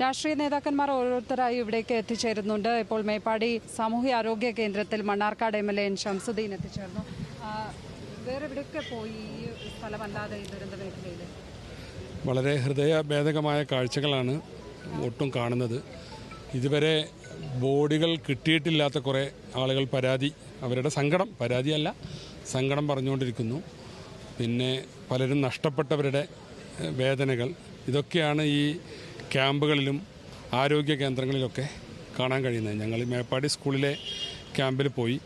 രാഷ്ട്രീയ നേതാക്കന്മാർ ഓരോരുത്തരായി ഇവിടേക്ക് എത്തിച്ചേരുന്നുണ്ട്. ഇപ്പോൾ മേപ്പാടി സാമൂഹ്യാരോഗ്യ കേന്ദ്രത്തിൽ മണ്ണാർക്കാട് MLA N. ഷംസുദ്ദീൻ എത്തിച്ചേർന്നു. വേറെ എവിടെയൊക്കെ പോയി ഈ സ്ഥലമല്ലാതെ ഈ ദുരന്ത മേഖലയിൽ? വളരെ ഹൃദയഭേദകമായ കാഴ്ചകളാണ് ഒട്ടും കാണുന്നത്. ഇതുവരെ ബോഡികൾ കിട്ടിയിട്ടില്ലാത്ത കുറേ ആളുകൾ അവരുടെ പരാതിയല്ല സങ്കടം പറഞ്ഞുകൊണ്ടിരിക്കുന്നു. പിന്നെ പലരും നഷ്ടപ്പെട്ടവരുടെ വേദനകൾ, ഇതൊക്കെയാണ് ഈ ക്യാമ്പുകളിലും ആരോഗ്യ കേന്ദ്രങ്ങളിലൊക്കെ കാണാൻ കഴിയുന്നത്. ഞങ്ങൾ മേപ്പാടി സ്കൂളിലെ ക്യാമ്പിൽ പോയി,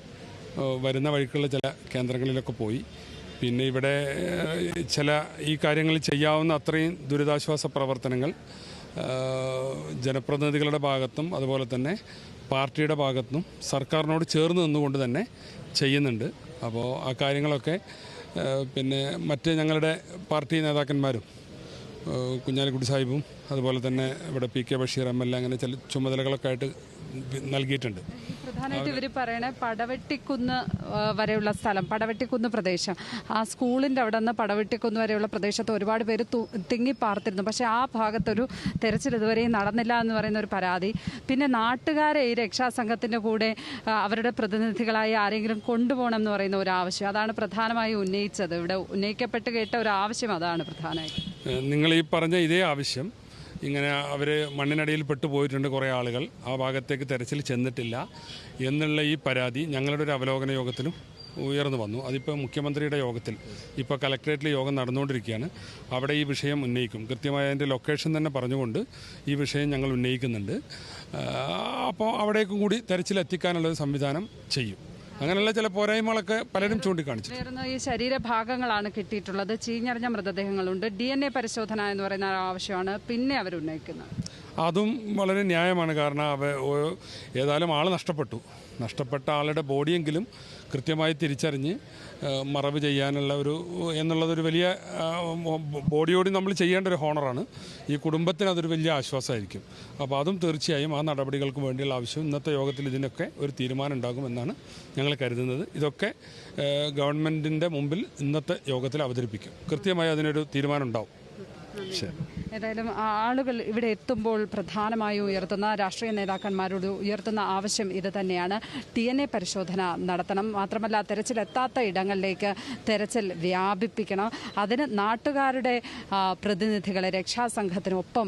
വരുന്ന വഴിക്കുള്ള ചില കേന്ദ്രങ്ങളിലൊക്കെ പോയി. പിന്നെ ഇവിടെ ചില ഈ കാര്യങ്ങൾ ചെയ്യാവുന്ന അത്രയും ദുരിതാശ്വാസ പ്രവർത്തനങ്ങൾ ജനപ്രതിനിധികളുടെ ഭാഗത്തും അതുപോലെ തന്നെ പാർട്ടിയുടെ ഭാഗത്തും സർക്കാരിനോട് ചേർന്ന് നിന്നുകൊണ്ട് തന്നെ ചെയ്യുന്നുണ്ട്. അപ്പോൾ ആ കാര്യങ്ങളൊക്കെ പിന്നെ മറ്റ് ഞങ്ങളുടെ പാർട്ടി നേതാക്കന്മാരും കുഞ്ഞാലിക്കുട്ടി സാഹിബും അതുപോലെ തന്നെ ഇവിടെ PK ബഷീർ MLA അങ്ങനെ ചില ചുമതലകളൊക്കെ ആയിട്ട് നൽകിയിട്ടുണ്ട്. പ്രധാനമായിട്ട് ഇവർ പറയണേ പടവെട്ടിക്കുന്ന് വരെയുള്ള സ്ഥലം, പടവെട്ടിക്കുന്ന് പ്രദേശം, ആ സ്കൂളിൻ്റെ അവിടെ നിന്ന് പടവെട്ടിക്കുന്ന് വരെയുള്ള പ്രദേശത്ത് ഒരുപാട് പേര് തിങ്ങിപ്പാർത്തിരുന്നു. പക്ഷേ ആ ഭാഗത്തൊരു തെരച്ചിൽ ഇതുവരെയും നടന്നില്ല എന്ന് പറയുന്ന ഒരു പരാതി. പിന്നെ നാട്ടുകാരെ ഈ രക്ഷാസംഘത്തിൻ്റെ കൂടെ അവരുടെ പ്രതിനിധികളായി ആരെങ്കിലും കൊണ്ടുപോകണം എന്ന് പറയുന്ന ഒരു ആവശ്യം, അതാണ് പ്രധാനമായി ഉന്നയിച്ചത്. ഇവിടെ ഉന്നയിക്കപ്പെട്ട് കേട്ട ഒരു ആവശ്യം അതാണ് പ്രധാനമായിട്ട്. നിങ്ങൾ ഈ പറഞ്ഞ ഇതേ ആവശ്യം, ഇങ്ങനെ അവർ മണ്ണിനടിയിൽ പെട്ടുപോയിട്ടുണ്ട് കുറേ ആളുകൾ, ആ ഭാഗത്തേക്ക് തെരച്ചിൽ ചെന്നിട്ടില്ല എന്നുള്ള ഈ പരാതി ഞങ്ങളുടെ ഒരു അവലോകന യോഗത്തിലും ഉയർന്നു വന്നു. അതിപ്പോൾ മുഖ്യമന്ത്രിയുടെ യോഗത്തിൽ ഇപ്പോൾ കലക്ട്രേറ്റിൽ യോഗം നടന്നുകൊണ്ടിരിക്കുകയാണ്. അവിടെ ഈ വിഷയം ഉന്നയിക്കും. കൃത്യമായ അതിൻ്റെ ലൊക്കേഷൻ തന്നെ പറഞ്ഞുകൊണ്ട് ഈ വിഷയം ഞങ്ങൾ ഉന്നയിക്കുന്നുണ്ട്. അപ്പോൾ അവിടേക്കും കൂടി തെരച്ചിലെത്തിക്കാനുള്ളൊരു സംവിധാനം ചെയ്യും. അങ്ങനെയുള്ള ചില പോരായ്മകളൊക്കെ പലരും ചൂണ്ടിക്കാണിച്ചു. ഈ ശരീരഭാഗങ്ങളാണ് കിട്ടിയിട്ടുള്ളത്, ചീഞ്ഞറിഞ്ഞ മൃതദേഹങ്ങളുണ്ട്, DNA പരിശോധന എന്ന് പറയുന്ന ആവശ്യമാണ് പിന്നെ അവർ ഉന്നയിക്കുന്നത്. അതും വളരെ ന്യായമാണ്. കാരണം ഏതായാലും ആൾ നഷ്ടപ്പെട്ട ആളുടെ ബോഡിയെങ്കിലും കൃത്യമായി തിരിച്ചറിഞ്ഞ് മറവ് ചെയ്യാനുള്ള എന്നുള്ളതൊരു വലിയ ബോഡിയോട് നമ്മൾ ചെയ്യേണ്ട ഒരു ഹോണറാണ്. ഈ കുടുംബത്തിന് അതൊരു വലിയ ആശ്വാസമായിരിക്കും. അപ്പോൾ അതും തീർച്ചയായും ആ നടപടികൾക്ക് വേണ്ടിയുള്ള ആവശ്യം ഇന്നത്തെ യോഗത്തിൽ ഇതിനൊക്കെ ഒരു തീരുമാനം ഉണ്ടാകുമെന്നാണ് ഞങ്ങൾ കരുതുന്നത്. ഇതൊക്കെ ഗവൺമെൻറ്റിൻ്റെ മുമ്പിൽ ഇന്നത്തെ യോഗത്തിൽ അവതരിപ്പിക്കും. കൃത്യമായി അതിനൊരു തീരുമാനം ഉണ്ടാവും. ഏതായാലും ആളുകൾ ഇവിടെ എത്തുമ്പോൾ പ്രധാനമായും ഉയർത്തുന്ന രാഷ്ട്രീയ നേതാക്കന്മാരോട് ഉയർത്തുന്ന ആവശ്യം ഇത് തന്നെയാണ്. DNA പരിശോധന നടത്തണം. മാത്രമല്ല തെരച്ചിലെത്താത്ത ഇടങ്ങളിലേക്ക് തെരച്ചിൽ വ്യാപിപ്പിക്കണം. അതിന് നാട്ടുകാരുടെ പ്രതിനിധികളെ രക്ഷാസംഘത്തിനൊപ്പം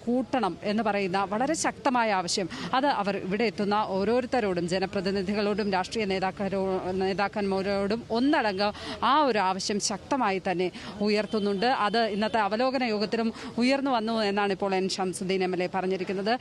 കൂട്ടണം എന്ന് പറയുന്ന വളരെ ശക്തമായ ആവശ്യം, അത് അവർ ഇവിടെ എത്തുന്ന ഓരോരുത്തരോടും ജനപ്രതിനിധികളോടും രാഷ്ട്രീയ നേതാക്കന്മാരോടും ഒന്നടങ്കം ആ ഒരു ആവശ്യം ശക്തമായി തന്നെ ഉയർത്തുന്നുണ്ട്. അത് ഇന്നത്തെ അവലോകന യോഗത്തിലും ഉയർന്നു വന്നു എന്നാണ് ഇപ്പോൾ N. ഷംസുദ്ദീൻ MLA പറഞ്ഞിരിക്കുന്നത്.